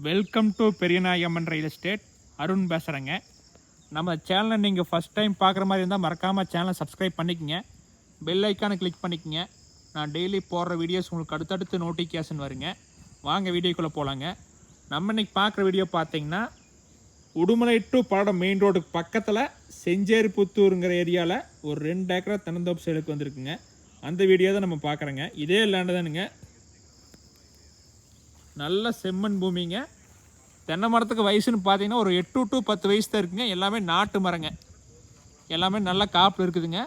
Welcome to Periyanayamman real estate. Arun பேசுகிறேங்க. நம்ம சேனலை நீங்கள் ஃபஸ்ட் டைம் பார்க்குற மாதிரி இருந்தால் மறக்காமல் சேனலை சப்ஸ்கிரைப் பண்ணிக்கங்க. பெல் ஐக்கானை கிளிக் பண்ணிக்கங்க. நான் டெய்லி போடுற வீடியோஸ் உங்களுக்கு அடுத்தடுத்து நோட்டிஃபிகேஷன் வருங்க. வாங்க வீடியோக்குள்ளே போகலாங்க. நம்ம இன்றைக்கி பார்க்குற வீடியோ பார்த்தீங்கன்னா உடுமலை டு பல்லடம் மெயின் ரோடுக்கு பக்கத்தில் செஞ்சேரிப்புத்தூருங்கிற ஏரியாவில் ஒரு 2 ஏக்கரா தென்னந்தோப்பு சேலுக்கு வந்திருக்குங்க. அந்த வீடியோ தான் நம்ம பார்க்குறோங்க. இதே லேண்டு தானுங்க. நல்ல செம்மண் பூமிங்க. தென்னை மரத்துக்கு வயசுன்னு பார்த்தீங்கன்னா ஒரு 8 to 10 வயசு தான் இருக்குங்க. எல்லாமே நாட்டு மரங்க. எல்லாமே நல்ல காப்பில் இருக்குதுங்க.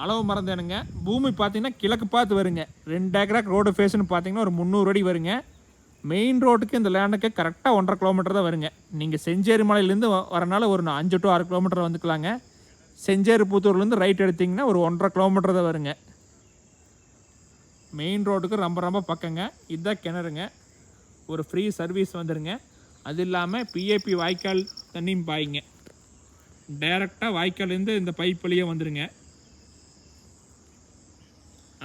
அளவு மரம் தானுங்க. பூமி பார்த்தீங்கன்னா கிழக்கு பார்த்து வருங்க. 2 ஏக்கராக்கு ரோடு ஃபேஸ்ன்னு பார்த்தீங்கன்னா ஒரு 300 அடி வருங்க. மெயின் ரோட்டுக்கு இந்த லேண்டுக்கு கரெக்டாக 1.5 கிலோமீட்டர் தான் வருங்க. நீங்கள் செஞ்சேரி மலையிலேருந்து வரனால ஒரு 5 to 6 கிலோமீட்டர் வந்துக்கலாங்க. செஞ்சேரிப்புத்தூர்லேருந்து ரைட் எடுத்திங்கன்னா ஒரு 1.5 கிலோமீட்டர் தான் வருங்க. மெயின் ரோட்டுக்கு ரொம்ப பக்கங்க. இதுதான் கிணறுங்க. ஒரு ஃப்ரீ சர்வீஸ் வந்துடுங்க. அது இல்லாமல் பிஏபி வாய்க்கால் தண்ணியும் பாய்ங்க. டைரெக்டாக வாய்க்கால்லேருந்து இந்த பைப் வழியே வந்துடுங்க.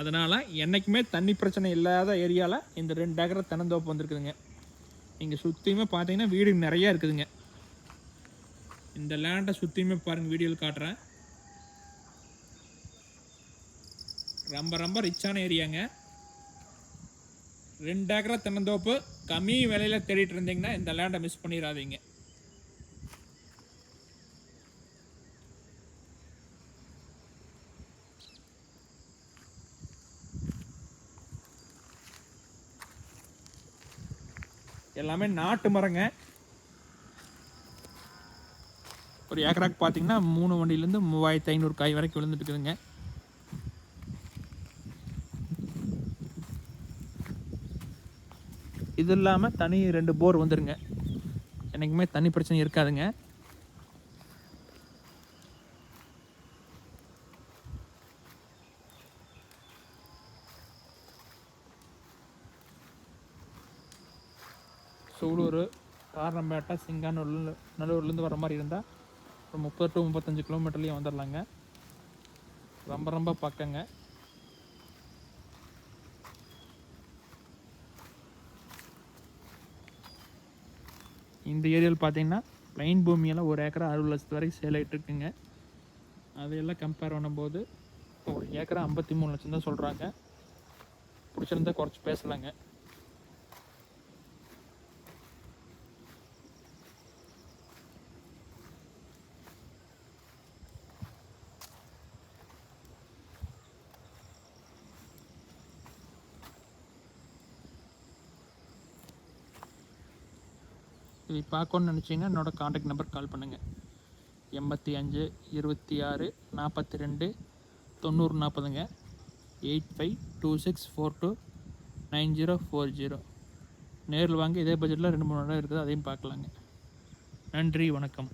அதனால் என்றைக்குமே தண்ணி பிரச்சனை இல்லாத ஏரியாவில் இந்த 2 ஏக்கரா தென்னந்தோப்பு வந்துருக்குதுங்க. நீங்கள் சுற்றியுமே பார்த்தீங்கன்னா வீடு நிறையா இருக்குதுங்க. இந்த லேண்டை சுற்றியுமே பாருங்கள், வீடியோவில் காட்டுறேன். ரொம்ப ரிச்சான ஏரியாங்க. 2 ஏக்கரா தென்னந்தோப்பு கம்மி விலையில் தேடிட்டு இருந்தீங்கன்னா இந்த லேண்டை மிஸ் பண்ணிடாதீங்க. எல்லாமே நாட்டு மரங்க. ஒரு ஏக்கராக்கு பார்த்தீங்கன்னா 3 வண்டியிலேருந்து 3500 காய் வரைக்கும் விழுந்துட்டு இருக்குதுங்க. இது இல்லாமல் தனி 2 போர் வந்துடுங்க. என்றைக்குமே தண்ணி பிரச்சனை இருக்காதுங்க. சூலூர், காரணம்பேட்டை, நல்லூர்லேருந்து வர மாதிரி இருந்தால் ஒரு 30 to 35 கிலோமீட்டர்லேயும் வந்துடலாங்க. ரொம்ப பக்கங்க. இந்த ஏரியாவில் பார்த்தீங்கன்னா ப்ளைன் பூமியெல்லாம் 1 ஏக்கரா 60 லட்சத்து வரைக்கும் சேல் ஆகிட்டு இருக்குங்க. அதையெல்லாம் கம்பேர் பண்ணும்போது 1 ஏக்கரா 53 லட்சம் தான் சொல்கிறாங்க. பிடிச்சிருந்தா குறைச்சி பேசலாங்க. இதை பார்க்கணுன்னு நினச்சிங்கன்னா என்னோடய காண்டாக்ட் நம்பர் கால் பண்ணுங்கள். 85 26 42 90 40ங்க. 8526429040. நேரில் வாங்க. இதே பட்ஜெட்டில் 2-3 இடம் இருக்குது, அதையும் பார்க்கலாங்க. நன்றி, வணக்கம்.